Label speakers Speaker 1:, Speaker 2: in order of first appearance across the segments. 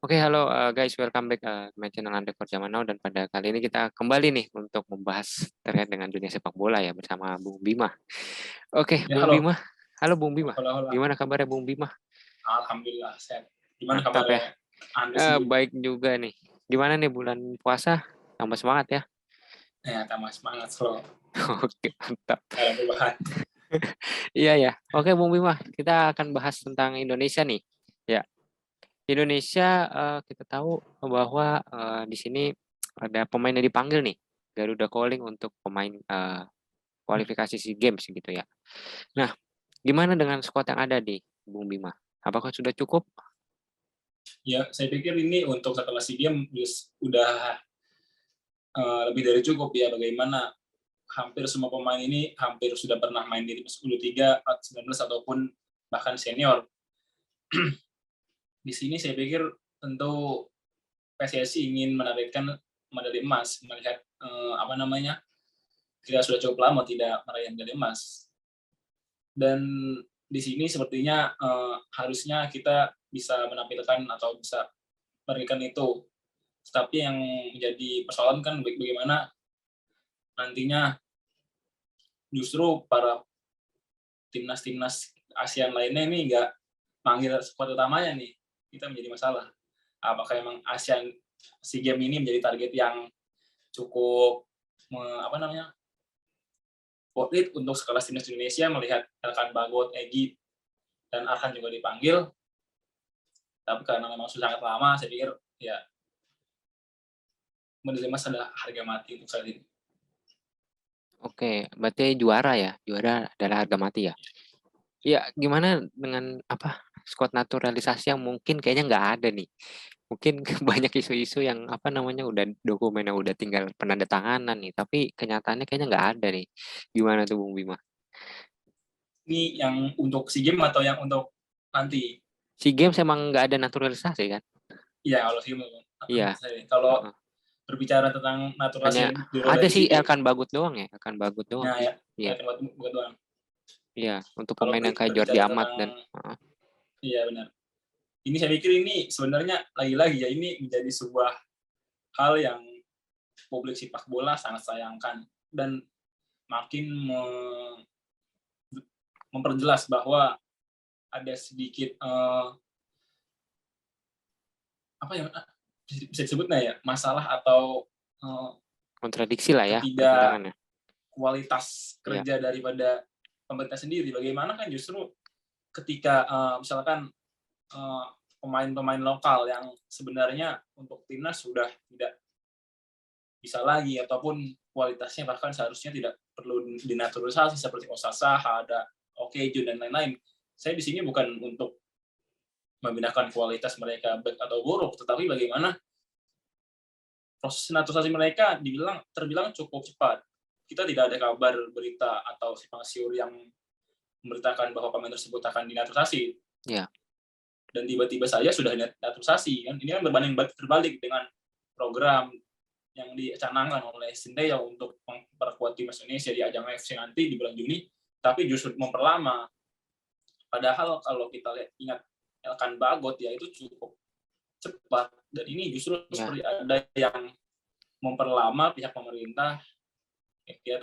Speaker 1: Oke, halo guys, welcome back my channel Underscore Zaman Now, dan pada kali ini kita kembali nih untuk membahas terkait dengan dunia sepak bola ya bersama Bung Bima. Oke,
Speaker 2: Ya,
Speaker 1: Bung
Speaker 2: halo.
Speaker 1: Bima. Halo Bung Bima.
Speaker 2: Halo, halo.
Speaker 1: Gimana kabarnya Bung Bima?
Speaker 2: Alhamdulillah sehat. Gimana
Speaker 1: Mantap ya.
Speaker 2: kabarnya Anda sendiri?
Speaker 1: Baik juga nih. Gimana nih bulan puasa? Tambah semangat ya.
Speaker 2: Ya, tambah semangat slow.
Speaker 1: Oke, mantap.
Speaker 2: Gak ada perubahan.
Speaker 1: Iya ya. Oke, Bung Bima, kita akan bahas tentang Indonesia nih. Ya, Indonesia kita tahu bahwa di sini ada pemain yang dipanggil nih. Garuda Calling untuk pemain kualifikasi SEA Games gitu ya. Nah, gimana dengan skuad yang ada di Bung Bima? Apakah sudah cukup?
Speaker 2: Ya, saya pikir ini untuk setelah SEA Games udah lebih dari cukup ya. Bagaimana hampir semua pemain ini hampir sudah pernah main di timnas U23, U19 ataupun bahkan senior. Di sini saya pikir tentu PSSI ingin menargetkan medali emas, melihat apa namanya, kita sudah cukup lama tidak meraih medali emas. Dan di sini sepertinya harusnya kita bisa menampilkan atau bisa memberikan itu. Tapi yang menjadi persoalan kan bagaimana nantinya justru para timnas-timnas ASEAN lainnya ini nggak manggil skuad utamanya nih. Kita menjadi masalah. Apakah emang ASEAN SEA Games ini menjadi target yang cukup apa namanya, worth it untuk sekelas timnas Indonesia melihat Elkan Bagot, Egy, dan Arhan juga dipanggil. Tapi karena memang sudah sangat lama, saya pikir ya medali emas adalah harga mati untuk saat ini.
Speaker 1: Oke, berarti juara ya. Juara adalah harga mati ya. Ya, gimana dengan apa skuad naturalisasi yang mungkin kayaknya nggak ada nih. Mungkin banyak isu-isu yang apa namanya udah dokumennya udah tinggal penandatanganan nih, tapi kenyataannya kayaknya nggak ada nih. Gimana tuh Bung Bima?
Speaker 2: Ini yang untuk SEA Games atau yang untuk nanti?
Speaker 1: SEA Games emang nggak ada naturalisasi kan?
Speaker 2: Iya, kalau SEA Games.
Speaker 1: Iya.
Speaker 2: Kalau
Speaker 1: Heeh.
Speaker 2: berbicara tentang
Speaker 1: Hanya
Speaker 2: naturalisasi di luar
Speaker 1: ada
Speaker 2: dari
Speaker 1: sih
Speaker 2: SEA Games,
Speaker 1: Elkan Bagut doang ya, Elkan Bagut doang
Speaker 2: nah
Speaker 1: sih.
Speaker 2: ya,
Speaker 1: Iya,
Speaker 2: bukan doang.
Speaker 1: iya. Untuk
Speaker 2: Kalau
Speaker 1: pemain yang kayak Jordi
Speaker 2: berbicara
Speaker 1: Amat
Speaker 2: tentang,
Speaker 1: dan heeh.
Speaker 2: iya benar. Ini saya pikir ini sebenarnya lagi-lagi ya ini menjadi sebuah hal yang publik sepak bola sangat sayangkan dan makin memperjelas bahwa ada sedikit apa ya, bisa disebut nggak ya, masalah atau
Speaker 1: Kontradiksi lah ya
Speaker 2: ketidak
Speaker 1: pertentangannya.
Speaker 2: kualitas
Speaker 1: Iya,
Speaker 2: kerja daripada pemerintah sendiri. Bagaimana kan justru ketika misalkan eh, pemain-pemain lokal yang sebenarnya untuk timnas sudah tidak bisa lagi ataupun kualitasnya bahkan seharusnya tidak perlu dinaturalisasi seperti Osasa, ada Jun dan lain-lain. Saya di sini bukan untuk memindahkan kualitas mereka baik atau buruk, tetapi bagaimana proses naturalisasi mereka terbilang cukup cepat. Kita tidak ada kabar berita atau simpang siur yang memberitakan bahwa pemain tersebut akan dinaturalisasi
Speaker 1: iya.
Speaker 2: dan tiba-tiba saja sudah naturalisasi kan. Ini kan berbanding terbalik dengan program yang dicanangkan oleh Sinteyong untuk memperkuat timnas Indonesia di ajang AFC nanti di bulan Juni, tapi justru memperlama. Padahal kalau kita ingat Elkan Bagot ya itu cukup cepat dan ini justru
Speaker 1: Ya.
Speaker 2: seperti ada yang memperlama pihak pemerintah. Kita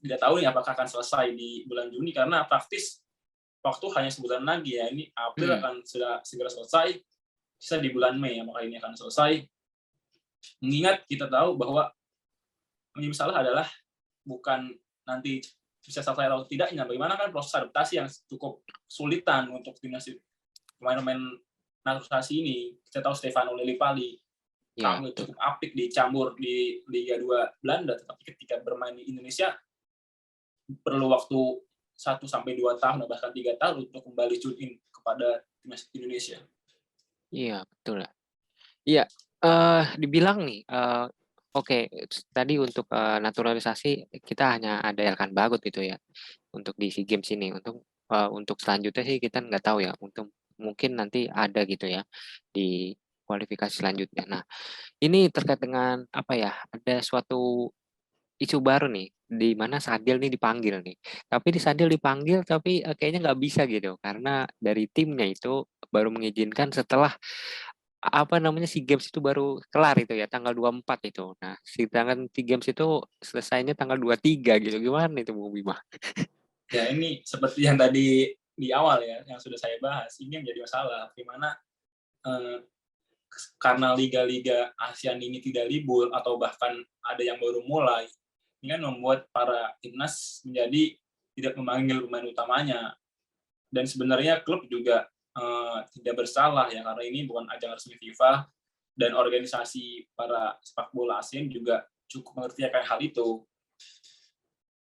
Speaker 2: tidak tahu nih apakah akan selesai di bulan Juni karena praktis waktu hanya sebulan lagi ya. Ini April
Speaker 1: Hmm.
Speaker 2: akan sudah segera selesai, sisa di bulan Mei apakah ini akan selesai. Mengingat kita tahu bahwa yang masalah adalah bukan nanti bisa selesai atau tidaknya, bagaimana kan proses adaptasi yang cukup sulitan untuk timnas pemain-pemain naturalisasi ini. Kita tahu Stefano Lillipali
Speaker 1: Ya,
Speaker 2: tampil
Speaker 1: betul.
Speaker 2: cukup apik di Cambur di Liga 2 Belanda, tetapi ketika bermain di Indonesia perlu waktu 1 sampai 2 tahun, bahkan 3 tahun untuk kembali tune in kepada timnas Indonesia.
Speaker 1: Iya, betul ya. Iya, dibilang nih, oke, tadi untuk naturalisasi kita hanya ada Elkan Bagot gitu ya untuk di SEA Games ini. Untuk selanjutnya sih kita nggak tahu ya. Untuk mungkin nanti ada gitu ya di kualifikasi selanjutnya. Nah, ini terkait dengan apa ya? Ada suatu isu baru nih di mana Sadil nih dipanggil nih. Tapi di Sadil dipanggil tapi kayaknya nggak bisa gitu karena dari timnya itu baru mengizinkan setelah apa namanya, SEA Games itu baru kelar itu ya, tanggal 24 itu. Nah, sedangkan SEA Games itu selesainya tanggal 23 gitu. Gimana itu Bung Bima?
Speaker 2: Ya ini seperti yang tadi di awal ya, yang sudah saya bahas, ini yang jadi masalah, di mana karena liga-liga ASEAN ini tidak libur atau bahkan ada yang baru mulai, ini kan membuat para timnas menjadi tidak memanggil pemain utamanya. Dan sebenarnya klub juga tidak bersalah ya, karena ini bukan ajang resmi FIFA, dan organisasi para sepak bola ASEAN juga cukup mengerti akan hal itu.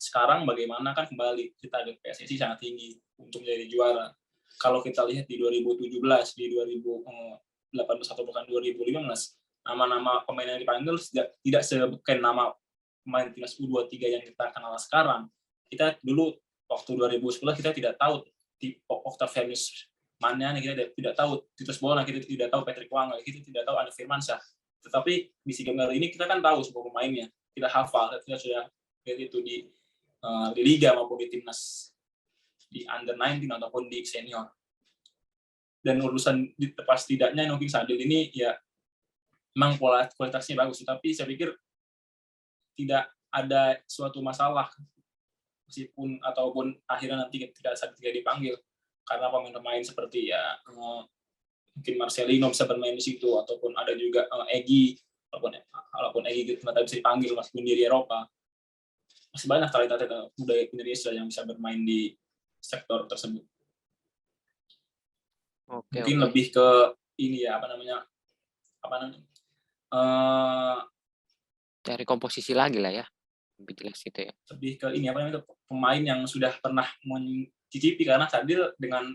Speaker 2: Sekarang bagaimana kan kembali kita ada PSSI sangat tinggi untuk menjadi juara. Kalau kita lihat di 2017, di 2018 atau bahkan 2015, nama-nama pemain yang dipanggil tidak sebutkan nama pemain timnas U23 yang kita kenal sekarang. Kita dulu waktu 2011 kita tidak tahu di Octavianus mana, kita tidak tahu Titus Bona, kita tidak tahu Patrick Wangga, kita tidak tahu Andi Firmansyah. Tetapi di SEA Games ini kita kan tahu semua pemainnya, kita hafal, kita sudah lihat itu di liga maupun di timnas, di under 19 ataupun di senior. Dan urusan pas tidaknya Nurdin Sadil ini ya memang kualitasnya bagus, tapi saya pikir tidak ada suatu masalah meskipun ataupun akhirnya nanti tidak dipanggil, karena pemain-pemain seperti ya mungkin Marcelino bisa bermain di situ, ataupun ada juga Egy, walaupun Egy tidak bisa dipanggil meskipun di Eropa. Masih banyak talenta-talenta muda Indonesia yang bisa bermain di sektor tersebut. Mungkin lebih ke ini ya, apa namanya
Speaker 1: cari komposisi lagi lah ya, lebih jelas gitu ya.
Speaker 2: Lebih ke ini apa namanya, pemain yang sudah pernah mencicipi, karena Sadil dengan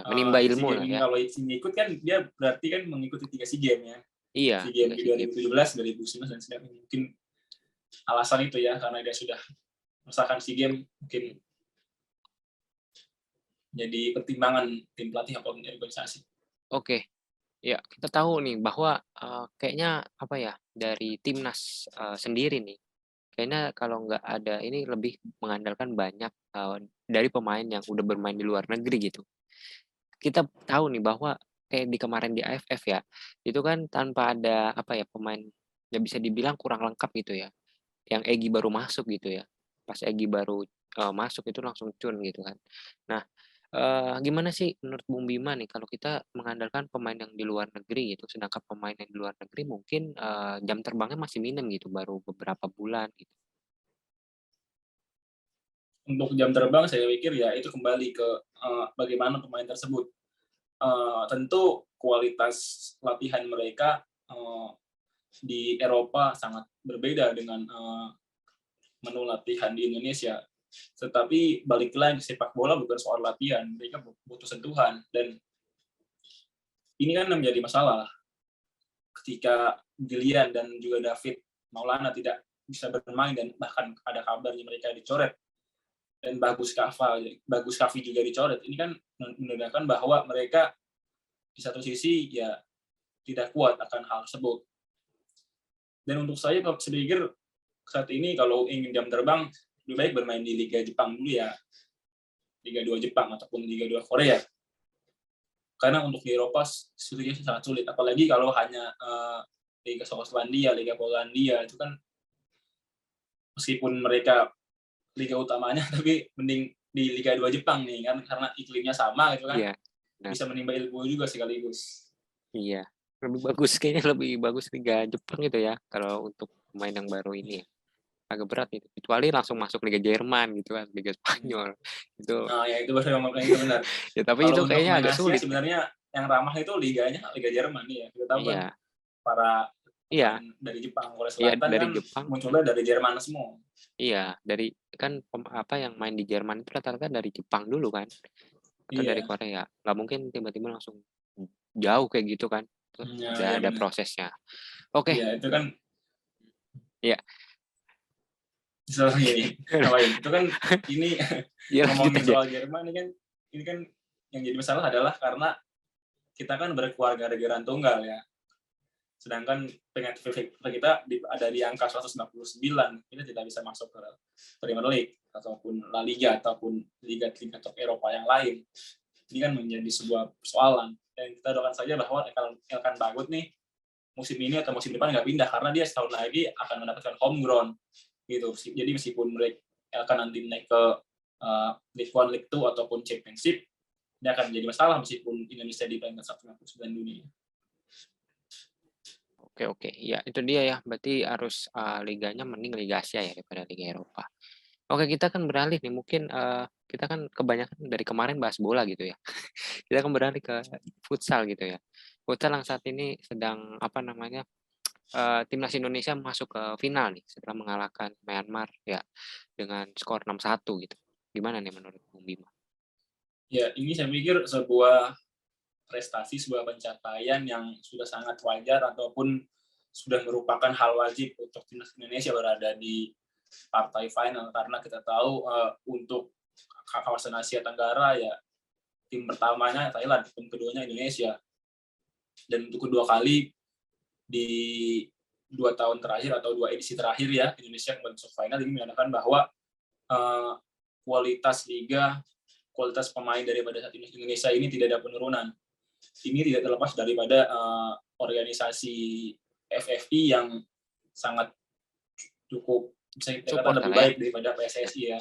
Speaker 1: menimba ilmu lah ya.
Speaker 2: Kalau ikut kan dia berarti kan mengikuti 3 SEA Games ya.
Speaker 1: Iya.
Speaker 2: SEA Games di 2017, 2019 dan sebagainya. Mungkin alasan itu ya, karena dia sudah merasakan SEA Games, mungkin jadi pertimbangan tim pelatih ataupun organisasi.
Speaker 1: Oke. Ya, kita tahu nih bahwa kayaknya apa ya, dari timnas sendiri nih, kayaknya kalau nggak ada ini lebih mengandalkan banyak dari pemain yang udah bermain di luar negeri gitu. Kita tahu nih bahwa kayak di kemarin di AFF ya, itu kan tanpa ada apa ya, pemain yang bisa dibilang kurang lengkap gitu ya. Yang Egy baru masuk gitu ya. Pas Egy baru masuk itu langsung cun gitu kan. Nah, gimana sih menurut Bung Bima nih kalau kita mengandalkan pemain yang di luar negeri gitu, sedangkan pemain yang di luar negeri mungkin jam terbangnya masih minim gitu, baru beberapa bulan gitu.
Speaker 2: Untuk jam terbang saya pikir ya itu kembali ke bagaimana pemain tersebut. Tentu kualitas latihan mereka di Eropa sangat berbeda dengan menu latihan di Indonesia. Tetapi balik lagi, sepak bola bukan soal latihan, mereka butuh sentuhan, dan ini kan menjadi masalah ketika Gillian dan juga David Maulana tidak bisa bermain, dan bahkan ada kabarnya mereka dicoret, dan Bagus Kavi juga dicoret. Ini kan menandakan bahwa mereka di satu sisi ya tidak kuat akan hal tersebut. Dan untuk saya pikir saat ini kalau ingin jam terbang, lebih baik bermain di Liga Jepang dulu ya, Liga 2 Jepang ataupun Liga 2 Korea. Karena untuk di Eropa situasinya sangat sulit, apalagi kalau hanya Liga Skotlandia, Liga Polandia, itu kan meskipun mereka liga utamanya, tapi mending di Liga 2 Jepang nih kan, karena iklimnya sama gitu kan.
Speaker 1: Iya. Nah.
Speaker 2: Bisa menimba ilmu juga sekaligus.
Speaker 1: Iya. Kayaknya lebih bagus Liga Jepang gitu ya, kalau untuk pemain yang baru ini. Agak berat itu. Kecuali langsung masuk Liga Jerman gitu kan, Liga Spanyol. Itu.
Speaker 2: Nah, ya itu benar.
Speaker 1: Ya, tapi itu kayaknya agak sulit.
Speaker 2: Sebenarnya yang ramah itu liganya Liga Jerman nih ya. Kita tahu kan para dari Jepang, Korea Selatan
Speaker 1: dari
Speaker 2: kan
Speaker 1: Jepang.
Speaker 2: Munculnya dari Jerman semua.
Speaker 1: Iya, dari kan apa yang main di Jerman itu rata-rata dari Jepang dulu kan, atau dari Korea. Nggak mungkin tiba-tiba langsung jauh kayak gitu kan. Ada prosesnya. Oke.
Speaker 2: Iya, itu kan.
Speaker 1: Iya.
Speaker 2: Sorry, itu kan ini ngomongin soal Jerman ini kan yang jadi masalah adalah karena kita kan berkeluarga negaraan tunggal ya. Sedangkan pengen kita ada di angka 199, kita tidak bisa masuk ke Premier League ataupun La Liga ataupun liga top Eropa yang lain. Ini kan menjadi sebuah persoalan. Dan kita doakan saja bahwa Elkan Bagot nih musim ini atau musim depan nggak pindah karena dia setahun lagi akan mendapatkan home ground gitu. Jadi meskipun Elkan nanti naik ke League One, League Two ataupun Championship, ini akan menjadi masalah meskipun Indonesia di peringkat 159 dunia.
Speaker 1: Oke. Ya, itu dia ya. Berarti harus liganya mending Liga Asia ya daripada Liga Eropa. Oke, kita kan beralih nih. Mungkin kita kan kebanyakan dari kemarin bahas bola gitu ya. Kita akan beralih ke futsal gitu ya. Futsal yang saat ini sedang timnas Indonesia masuk ke final nih setelah mengalahkan Myanmar ya dengan skor 6-1 gitu. Gimana nih menurut Bung Bima?
Speaker 2: Ya, ini saya pikir sebuah prestasi, sebuah pencapaian yang sudah sangat wajar ataupun sudah merupakan hal wajib untuk timnas Indonesia berada di partai final karena kita tahu untuk kawasan Asia Tenggara ya tim pertamanya Thailand, tim keduanya Indonesia. Dan untuk kedua kali di 2 tahun terakhir atau 2 edisi terakhir ya Indonesia kembali masuk final, ini menandakan bahwa kualitas liga, kualitas pemain daripada timnas Indonesia ini tidak ada penurunan. Ini tidak terlepas daripada organisasi FFI yang sangat cukup bisa dikatakan lebih baik daripada PSSI ya.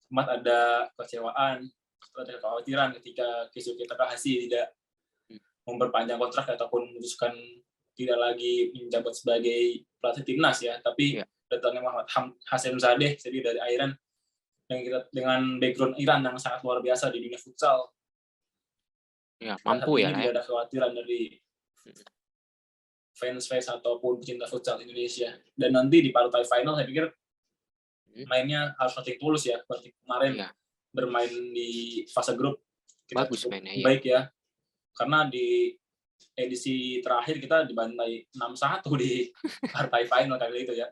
Speaker 2: Sempat ada kecewaan, ada kekhawatiran ketika Keisuke Takahashi tidak memperpanjang kontrak ataupun memutuskan tidak lagi menjabat sebagai pelatih timnas ya, tapi datangnya Muhammad Hasan Zadeh dari Iran dengan background Iran yang sangat luar biasa di dunia futsal.
Speaker 1: Ya, mampu ya.
Speaker 2: Tidak ada kekhawatiran dari fans ataupun pecinta futsal Indonesia. Dan nanti di partai final saya pikir mainnya harus nothing tulus ya. Seperti kemarin bermain di fase grup kita
Speaker 1: bagus mainnya
Speaker 2: baik ya. Karena di edisi terakhir kita dibantai 6-1 di partai final kali itu ya.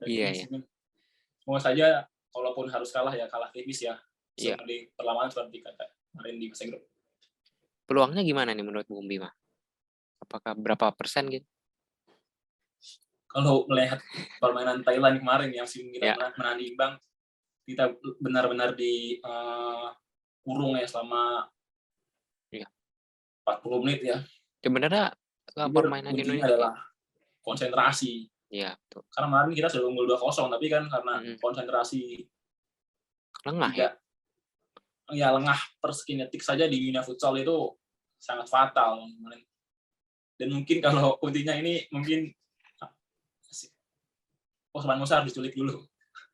Speaker 2: Semoga saja kalaupun harus kalah ya kalah tipis ya. Seperti perlawanan seperti kata kemarin di fase grup.
Speaker 1: Peluangnya gimana nih menurut Bung Bima? Apakah berapa persen gitu?
Speaker 2: Kalau melihat permainan Thailand kemarin yang kita menang imbang, kita benar-benar di kurung ya selama 40 menit ya.
Speaker 1: Sebenarnya permainan Indonesia
Speaker 2: adalah konsentrasi.
Speaker 1: Iya, betul.
Speaker 2: Karena kemarin kita sudah unggul 2-0, tapi kan karena konsentrasi
Speaker 1: lengah ya.
Speaker 2: Ya lengah perskinetik saja di dunia futsal itu sangat fatal. Dan mungkin kalau kuntinya ini mungkin Osman Musa harus diculik dulu.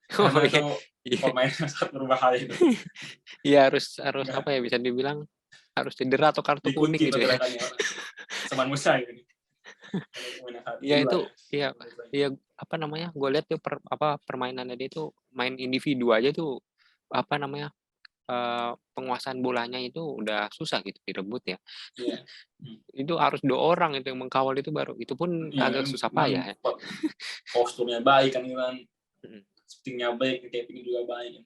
Speaker 2: Karena itu pemain sangat berbahaya itu.
Speaker 1: Iya harus apa ya bisa dibilang harus cedera atau kartu kuning gitu ya.
Speaker 2: Osman Musa ini.
Speaker 1: Ya itu iya apa namanya? Gue lihat tuh permainannya dia itu main individu aja tuh penguasaan bolanya itu udah susah gitu direbut ya. Itu harus 2 orang itu yang mengkawal itu baru. Itu pun agak susah payah ya.
Speaker 2: Posturnya baik kan. Shooting-nya baik, taping juga baik.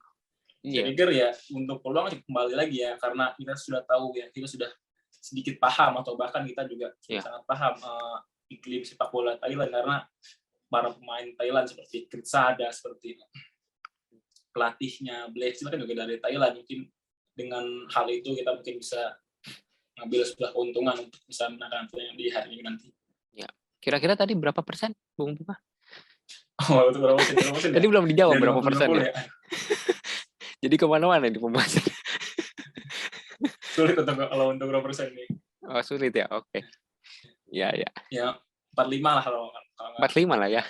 Speaker 2: Saya pikir ya untuk peluang kembali lagi ya karena kita sudah tahu ya, kita sudah sedikit paham atau bahkan kita juga sangat paham iklim sepak bola Thailand karena para pemain Thailand seperti Kritsada, seperti pelatihnya Black kan juga dari Thailand. Mungkin dengan hal itu kita mungkin bisa ngambil sebuah keuntungan untuk bisa menangkan pertandingan di hari ini nanti.
Speaker 1: Ya, kira-kira tadi berapa persen, Bung Bima?
Speaker 2: Oh, itu berapa persen?
Speaker 1: Tadi belum dijawab berapa persen ya? Jadi kemana-mana di pembahasan.
Speaker 2: Sulit kalau untuk berapa persen nih.
Speaker 1: Oh, sulit ya, oke. Ya.
Speaker 2: Ya, 45 lah kalau
Speaker 1: 45 lah ya.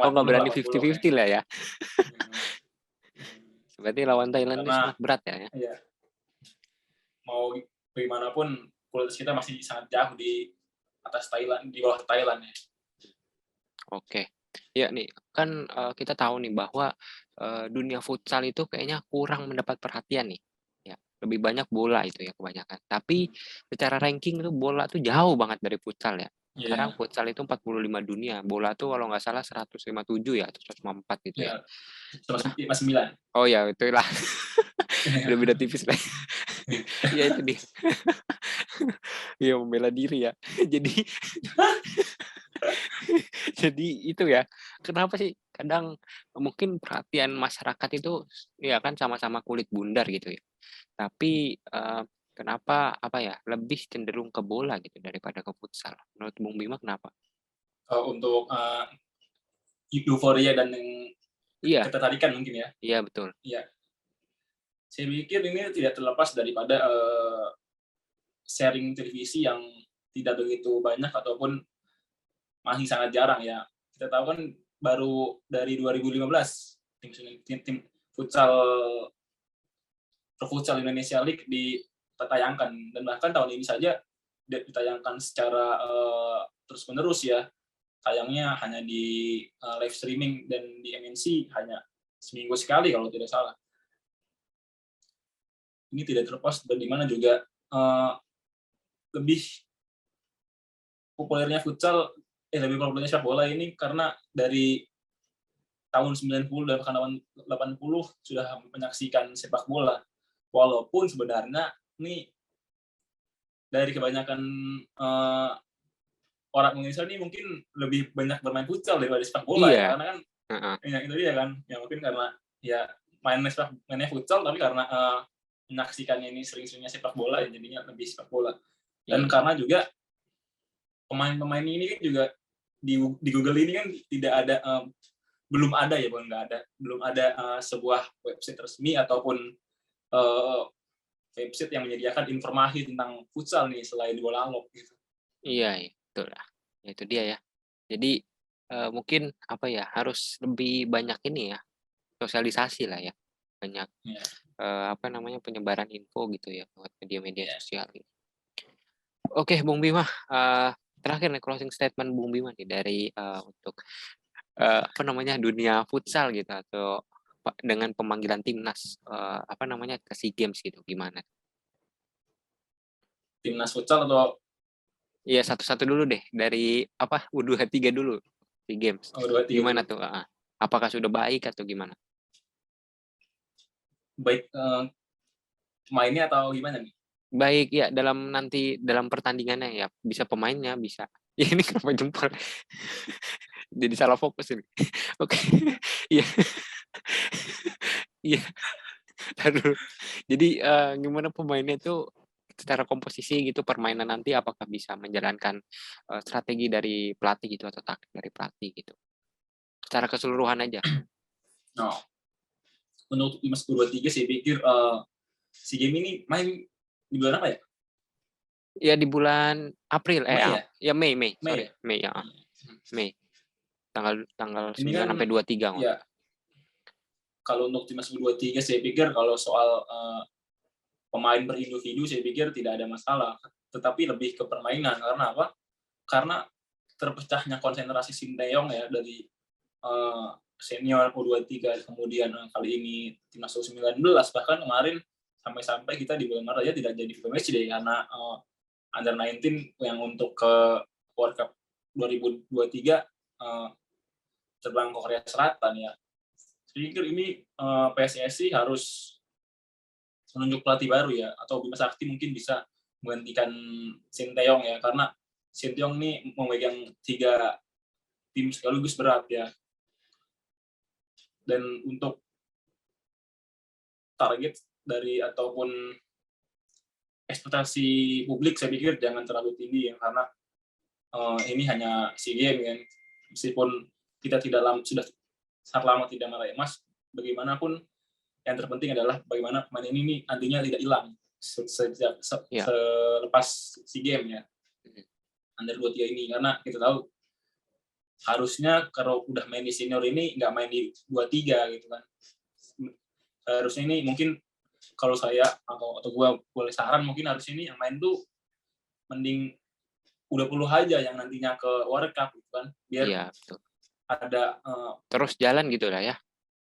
Speaker 1: Oh, nggak berani 50-50 lah ya. Berarti lawan Thailand ini sangat berat ya.
Speaker 2: Iya. Mau bagaimanapun kualitas kita masih sangat jauh di atas Thailand, di bawah Thailand ya.
Speaker 1: Oke. Ya nih, kan kita tahu nih bahwa dunia futsal itu kayaknya kurang mendapat perhatian nih. Ya, lebih banyak bola itu ya kebanyakan. Tapi secara ranking itu bola tuh jauh banget dari futsal ya. Sekarang futsal itu 45 dunia, bola tuh kalau nggak salah 157 ya atau 154 gitu ya.
Speaker 2: 159.
Speaker 1: Oh ya, itulah. Udah beda tipis lah. Ya itu dia. Iya membela diri ya. Jadi itu ya. Kenapa sih kadang mungkin perhatian masyarakat itu ya kan sama-sama kulit bundar gitu ya. Tapi Kenapa apa ya, lebih cenderung ke bola gitu daripada ke futsal? Menurut Bung Bima kenapa?
Speaker 2: Untuk, euforia dan yang
Speaker 1: Iya
Speaker 2: ketertarikan mungkin ya?
Speaker 1: iya betul.
Speaker 2: Iya, saya pikir ini tidak terlepas daripada, sharing televisi yang tidak begitu banyak ataupun masih sangat jarang ya. Kita tahu kan baru dari 2015 tim futsal Pro-Futsal Indonesia League ditayangkan, dan bahkan tahun ini saja ditayangkan secara, terus-menerus ya. Tayangnya hanya di, live streaming dan di MNC hanya seminggu sekali kalau tidak salah. Ini tidak terlepas dari mana juga, lebih populernya futsal lebih populernya sepak bola ini karena dari tahun 90 dan bahkan 80 sudah menyaksikan sepak bola. Walaupun sebenarnya ini dari kebanyakan, eee, orang Indonesia ini mungkin lebih banyak bermain futsal daripada sepak bola ya,
Speaker 1: Iya,
Speaker 2: karena kan
Speaker 1: heeh,
Speaker 2: ya itu dia kan, ya mungkin karena ya mainnya futsal tapi karena, menyaksikannya ini sering-seringnya sepak bola ya jadinya lebih sepak bola. Dan
Speaker 1: iya
Speaker 2: karena juga pemain-pemain ini kan juga di Google ini kan tidak ada, belum ada ya, bukan nggak ada, belum ada, sebuah website resmi ataupun, eee, website yang menyediakan informasi tentang futsal nih selain Bolalog gitu.
Speaker 1: iya iya, betul lah. Ya itu dia ya. Jadi, mungkin apa ya, harus lebih banyak ini ya, sosialisasi lah ya, banyak,
Speaker 2: Iya
Speaker 1: apa namanya, penyebaran info gitu ya lewat media-media
Speaker 2: iya.
Speaker 1: sosial. Oke, Bung Bima, terakhir nih closing statement Bung Bima nih dari, untuk, apa namanya, dunia futsal gitu atau dengan pemanggilan timnas, apa namanya, ke SEA Games gitu, gimana?
Speaker 2: Timnas futsal atau
Speaker 1: Iya, satu-satu dulu deh, dari apa, U23 dulu, SEA Games.
Speaker 2: U23
Speaker 1: Gimana
Speaker 2: dulu?
Speaker 1: tuh? Heeh. Apakah sudah baik atau gimana?
Speaker 2: Baik, pemainnya atau gimana nih?
Speaker 1: Baik, ya dalam nanti dalam pertandingannya ya, bisa pemainnya, bisa ya ini kenapa jempol? Jadi salah fokus ini. Oke, iya iya, entar dulu. Jadi, gimana pemainnya itu secara komposisi gitu, permainan nanti apakah bisa menjalankan, strategi dari pelatih gitu atau taktik dari pelatih gitu? Secara keseluruhan aja.
Speaker 2: Oh, untuk timnas U23 saya pikir, SEA Games ini main di bulan apa ya?
Speaker 1: Ya di bulan April,
Speaker 2: Mei ya?
Speaker 1: ya Mei,
Speaker 2: Mei
Speaker 1: sorry,
Speaker 2: ya?
Speaker 1: Mei, heeh,
Speaker 2: Mhm.
Speaker 1: Mei. Tanggal tanggal
Speaker 2: Ini kan
Speaker 1: 9 sampai 23 kalau nggak
Speaker 2: ya, kalau untuk timnas U23 saya pikir kalau soal, pemain per individu saya pikir tidak ada masalah, tetapi lebih ke permainan. Karena apa? Karena terpecahnya konsentrasi Sinteyong ya dari, senior U23 kemudian, kali ini timnas U19 bahkan kemarin sampai-sampai kita di bulan Maret aja tidak jadi FIFA matchday karena, under 19 yang untuk ke World Cup 2023, terbang ke Korea Selatan ya. Saya pikir ini, PSSI harus menunjuk pelatih baru ya, atau Bima Sakti mungkin bisa menggantikan Sinteyong ya, karena Sinteyong ini memegang 3 tim sekaligus berat ya. Dan untuk target dari ataupun ekspektasi publik saya pikir jangan terlalu tinggi ya, karena, ini hanya SEA Games kan. Meskipun kita tidak sudah sangat lama tidak meraih emas, bagaimanapun yang terpenting adalah bagaimana pemain ini nih nantinya tidak hilang sejak
Speaker 1: iya,
Speaker 2: selepas SEA Games ya,
Speaker 1: mhm,
Speaker 2: under 23 ini. Karena kita tahu harusnya kalau udah main di senior ini nggak main di 23 gitu kan. Harusnya ini mungkin kalau saya atau gua boleh saran mungkin harusnya ini yang main tuh mending U20 aja yang nantinya ke World Cup gitu kan, biar
Speaker 1: iya betul.
Speaker 2: ada,
Speaker 1: Terus jalan gitu lah ya,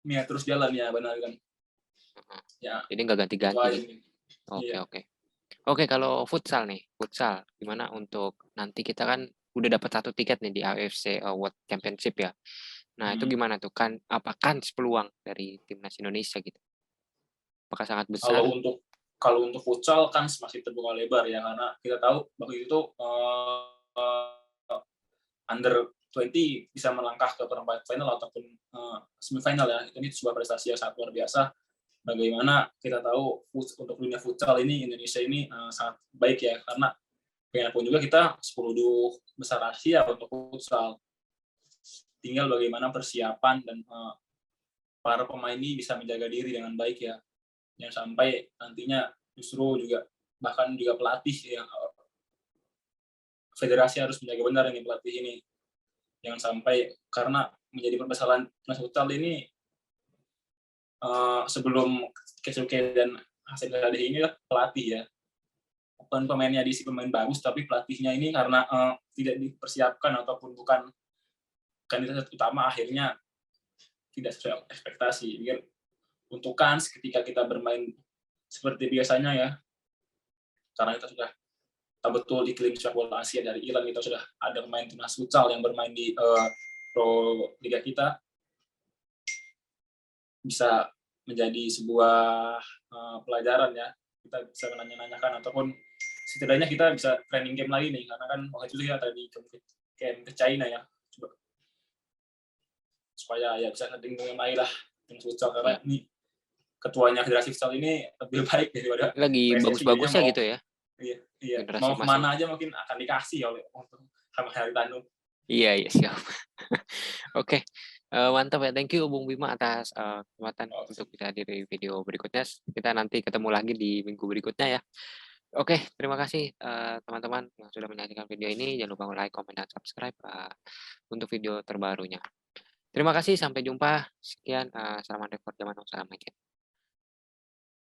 Speaker 2: ya terus jalan ya benar kan.
Speaker 1: heeh,
Speaker 2: Ya
Speaker 1: jadi nggak
Speaker 2: itu
Speaker 1: ganti-ganti
Speaker 2: aja
Speaker 1: gitu.
Speaker 2: mungkin.
Speaker 1: Oke
Speaker 2: Iya.
Speaker 1: oke. Oke, kalau futsal nih, futsal gimana untuk nanti kita kan udah dapat satu tiket nih di AFC, World Championship ya. Nah itu
Speaker 2: Mhm.
Speaker 1: gimana tuh kan, apa kans peluang dari timnas Indonesia gitu? Apakah sangat besar?
Speaker 2: Kalau untuk futsal kan masih terbuka lebar ya, karena kita tahu waktu itu, under 20 bisa melangkah ke perempat final ataupun, semifinal ya. Ini sebuah prestasi yang sangat luar biasa bagaimana kita tahu untuk dunia futsal ini Indonesia ini sangat baik ya, karena bagaimanapun juga kita 10 besar Asia untuk futsal. Tinggal bagaimana persiapan dan para pemain ini bisa menjaga diri dengan baik ya. Jangan sampai nantinya justru juga bahkan juga pelatih yang federasi harus menjaga benar ini pelatih ini. Jangan sampai karena menjadi permasalahan timnas futsal ini sebelum Keisuke dan Hasan Sadeh ini lah pelatih ya. Bukan pemainnya diisi pemain bagus, tapi pelatihnya ini karena tidak dipersiapkan ataupun bukan kandidat utama, akhirnya tidak sesuai ekspektasi. Biar untuk kans ketika kita bermain seperti biasanya ya, karena kita sudah tahu betul iklim sepak bola Asia dari Iran, kita sudah ada pemain timnas futsal yang bermain di pro liga kita, bisa menjadi sebuah pelajaran ya. Kita bisa menanya-nanyakan ataupun setidaknya kita bisa training game lagi nih, karena kan waktu itu kita tadi camp ke China ya, coba supaya ya bisa dengan lagi lah tim futsal, karena ini ketuanya federasi futsal ini lebih baik daripada
Speaker 1: lagi
Speaker 2: PSSI,
Speaker 1: bagus-bagusnya gitu ya.
Speaker 2: Iya,
Speaker 1: Generasi
Speaker 2: mau
Speaker 1: emas
Speaker 2: kemana aja mungkin akan dikasih oleh sama Haritanu.
Speaker 1: Iya siap. Oke, mantap ya. Thank you Bung Bima atas kesempatan untuk bisa hadir di video berikutnya. Kita nanti ketemu lagi di minggu berikutnya ya. Oke, terima kasih teman-teman yang sudah menyaksikan video ini. Jangan lupa like, komen, dan subscribe untuk video terbarunya. Terima kasih, sampai jumpa. Sekian, salam Anda, salam